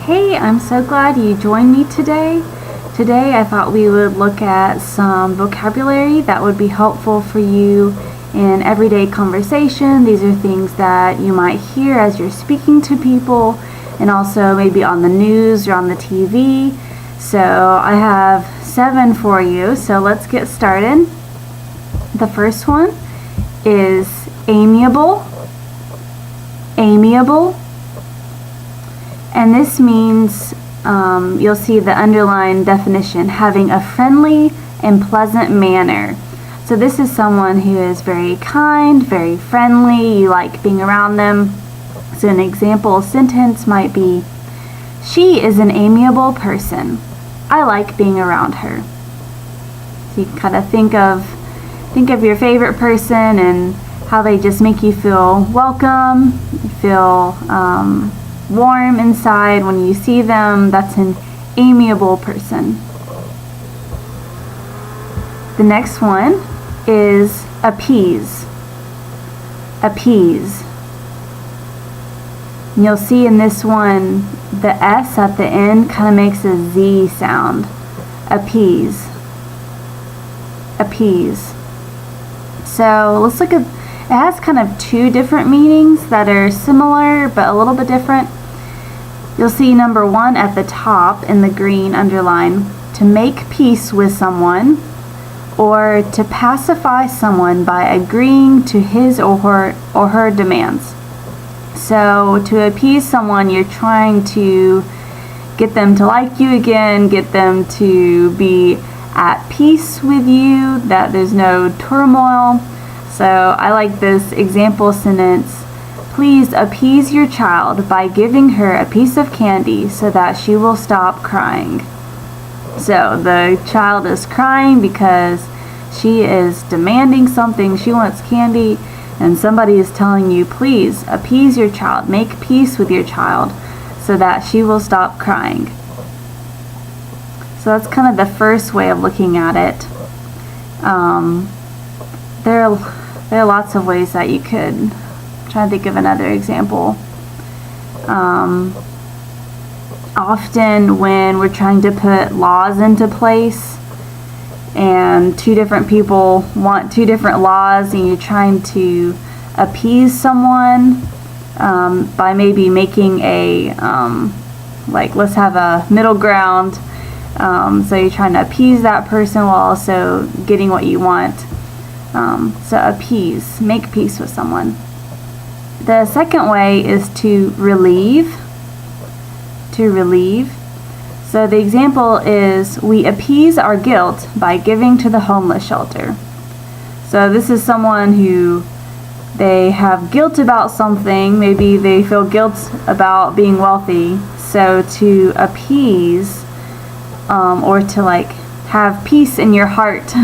Hey, I'm so glad you joined me today. Today I thought we would look at some vocabulary that would be helpful for you in everyday conversation. These are things that you might hear as you're speaking to people and also maybe on the news or on the TV. So I have 7 for you, so let's get started. The first one is amiable. Amiable. And this means, you'll see the underlined definition, having a friendly and pleasant manner. So this is someone who is very kind, very friendly, you like being around them. So an example sentence might be, she is an amiable person. I like being around her. So you can kind of think of your favorite person and how they just make you feel welcome, you feel warm inside when you see them. That's an amiable person. The next one is appease. Appease. And you'll see in this one the S at the end kind of makes a Z sound. Appease. Appease. So let's look at, it has kind of 2 different meanings that are similar but a little bit different. You'll see number 1 at the top in the green underline, to make peace with someone or to pacify someone by agreeing to his or her demands. So to appease someone, you're trying to get them to like you again, get them to be at peace with you, that there's no turmoil. So I like this example sentence, please appease your child by giving her a piece of candy so that she will stop crying. So the child is crying because she is demanding something, she wants candy, and somebody is telling you, please appease your child, make peace with your child so that she will stop crying. So that's kind of the first way of looking at it. There are lots of ways that you could try to think of another example. Often when we're trying to put laws into place and 2 different people want 2 different laws and you're trying to appease someone by maybe making a, like let's have a middle ground. So you're trying to appease that person while also getting what you want. So appease, make peace with someone. The second way is to relieve. To relieve. So the example is, we appease our guilt by giving to the homeless shelter. So this is someone who they have guilt about something. Maybe they feel guilt about being wealthy. So to appease, or to like have peace in your heart,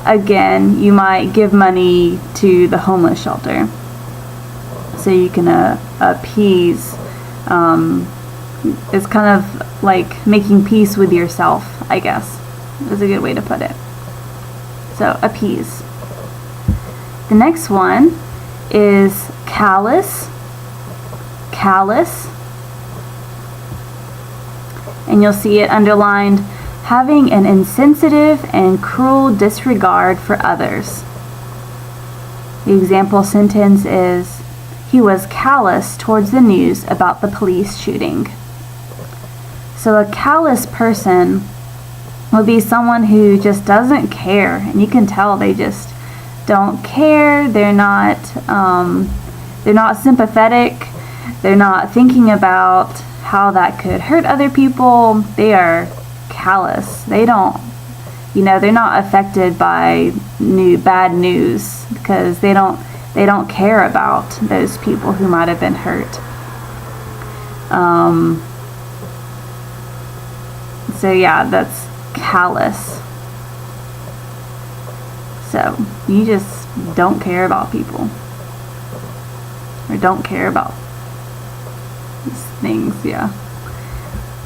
again, you might give money to the homeless shelter. So you can appease. It's kind of like making peace with yourself, I guess, is a good way to put it. So appease. The next one is callous. Callous. And you'll see it underlined, having an insensitive and cruel disregard for others. The example sentence is, he was callous towards the news about the police shooting. So a callous person would be someone who just doesn't care, and you can tell they just don't care. They're not sympathetic. They're not thinking about how that could hurt other people. They are callous. They don't, they're not affected by bad news because they don't care about those people who might have been hurt. So yeah, that's callous. So you just don't care about people, or don't care about these things, yeah.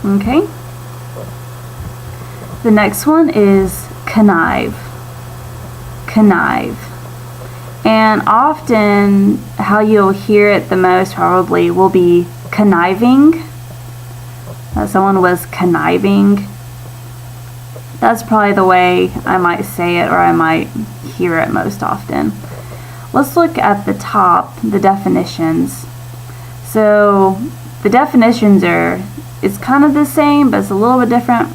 Okay. The next one is connive. Connive. And often how you'll hear it the most probably will be conniving Someone was conniving. That's probably the way I might say it, or I might hear it most often. Let's look at the top, the definitions. So the definitions it's kind of the same, but it's a little bit different.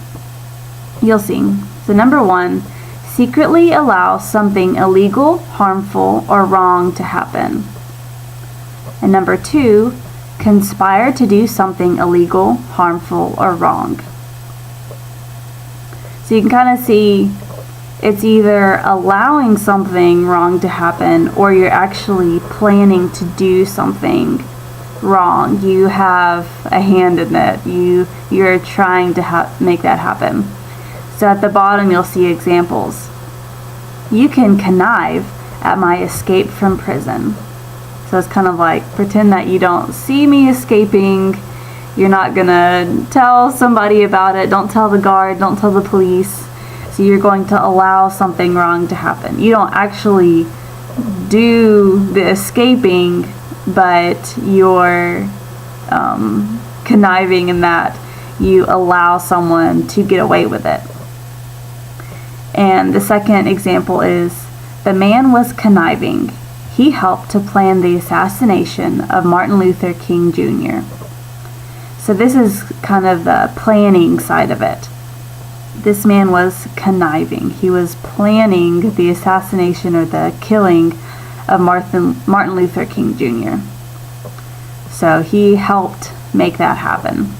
You'll see. So number 1, secretly allow something illegal, harmful, or wrong to happen. And number 2, conspire to do something illegal, harmful, or wrong. So you can kind of see it's either allowing something wrong to happen, or you're actually planning to do something wrong. You have a hand in it. You're trying to make that happen. So at the bottom you'll see examples. You can connive at my escape from prison. So it's kind of like, pretend that you don't see me escaping. You're not gonna tell somebody about it. Don't tell the guard, don't tell the police. So you're going to allow something wrong to happen. You don't actually do the escaping, but you're conniving in that you allow someone to get away with it. And the second example is, the man was conniving. He helped to plan the assassination of Martin Luther King Jr. So this is kind of the planning side of it. This man was conniving. He was planning the assassination or the killing of Martin Luther King Jr. So he helped make that happen.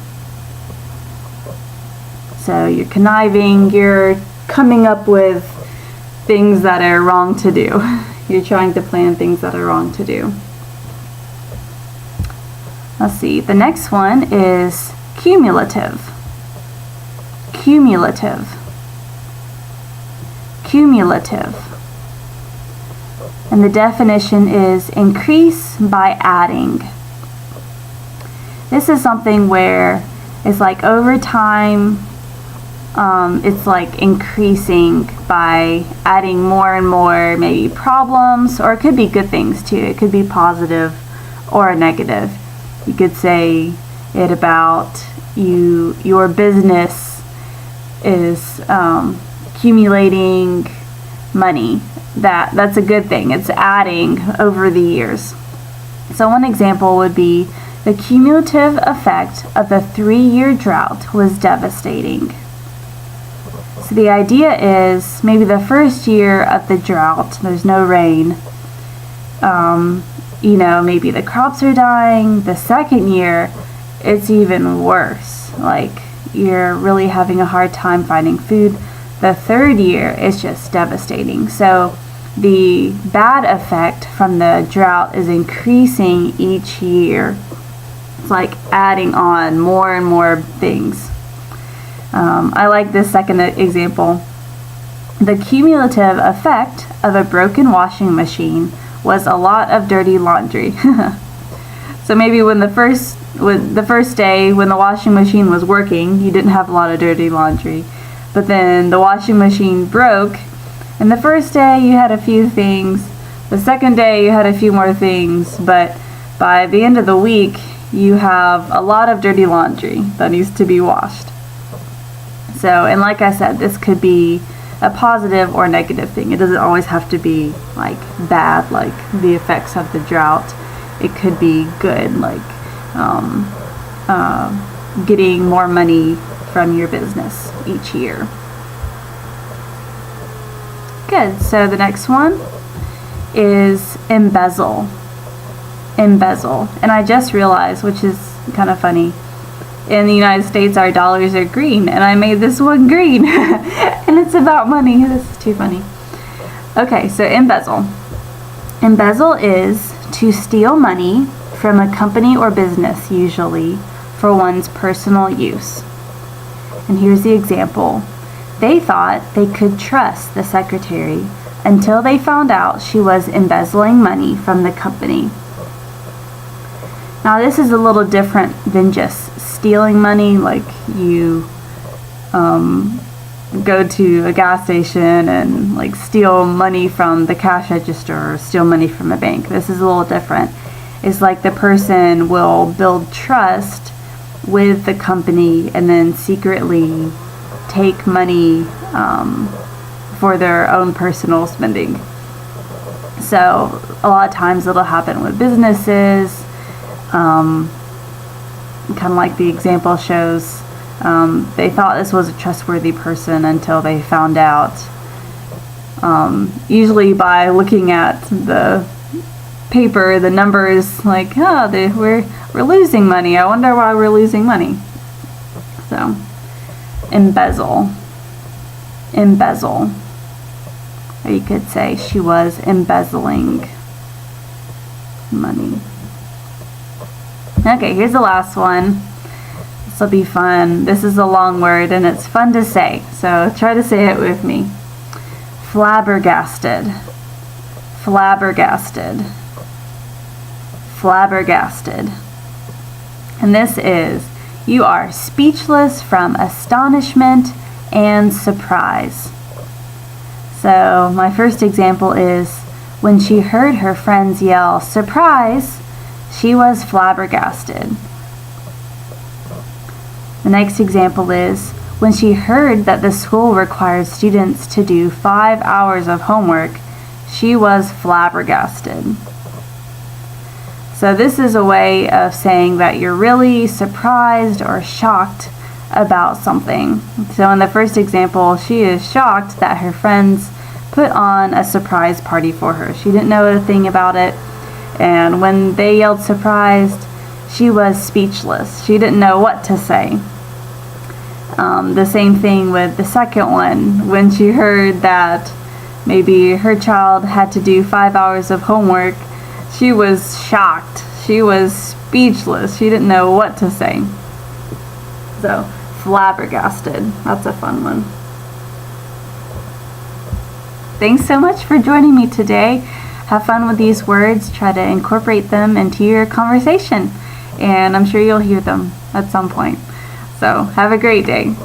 So you're conniving, you're coming up with things that are wrong to do. You're trying to plan things that are wrong to do. Let's see, the next one is cumulative. Cumulative. Cumulative. And the definition is increase by adding. This is something where it's like over time, it's like increasing by adding more and more maybe problems, or it could be good things too. It could be positive or negative. You could say it about your business is accumulating money. That's a good thing. It's adding over the years. So one example would be, the cumulative effect of the 3-year drought was devastating. So the idea is, maybe the first year of the drought, there's no rain. Maybe the crops are dying. The second year, it's even worse. Like, you're really having a hard time finding food. The third year is just devastating. So the bad effect from the drought is increasing each year. It's like adding on more and more things. I like this second example. The cumulative effect of a broken washing machine was a lot of dirty laundry. So maybe when the first day when the washing machine was working, you didn't have a lot of dirty laundry. But then the washing machine broke, and the first day you had a few things. The second day you had a few more things, but by the end of the week you have a lot of dirty laundry that needs to be washed. So, and like I said, this could be a positive or negative thing. It doesn't always have to be like bad, like the effects of the drought. It could be good, like getting more money from your business each year. Good. So the next one is embezzle. Embezzle. And I just realized, which is kind of funny, in the United States our dollars are green, and I made this one green. And it's about money. This is too funny. Okay, so embezzle. Embezzle is to steal money from a company or business, usually for one's personal use. And here's the example. They thought they could trust the secretary until they found out she was embezzling money from the company. Now this is a little different than just stealing money, like you go to a gas station and like steal money from the cash register or steal money from a bank. This is a little different. It's like the person will build trust with the company and then secretly take money for their own personal spending. So a lot of times it'll happen with businesses, kind of like the example shows. They thought this was a trustworthy person until they found out, usually by looking at the paper, the numbers, like, oh, we're losing money. I wonder why we're losing money. So, embezzle. Or you could say she was embezzling money. Okay, here's the last one. This will be fun. This is a long word and it's fun to say, so try to say it with me. Flabbergasted. Flabbergasted. Flabbergasted. And this is, you are speechless from astonishment and surprise. So my first example is, when she heard her friends yell, "Surprise!" she was flabbergasted. The next example is, when she heard that the school required students to do 5 hours of homework, she was flabbergasted. So this is a way of saying that you're really surprised or shocked about something. So in the first example, she is shocked that her friends put on a surprise party for her. She didn't know a thing about it, and when they yelled surprised, she was speechless. She didn't know what to say. The same thing with the second one. When she heard that maybe her child had to do 5 hours of homework, she was shocked. She was speechless. She didn't know what to say. So, flabbergasted. That's a fun one. Thanks so much for joining me today. Have fun with these words. Try to incorporate them into your conversation. And I'm sure you'll hear them at some point. So, have a great day.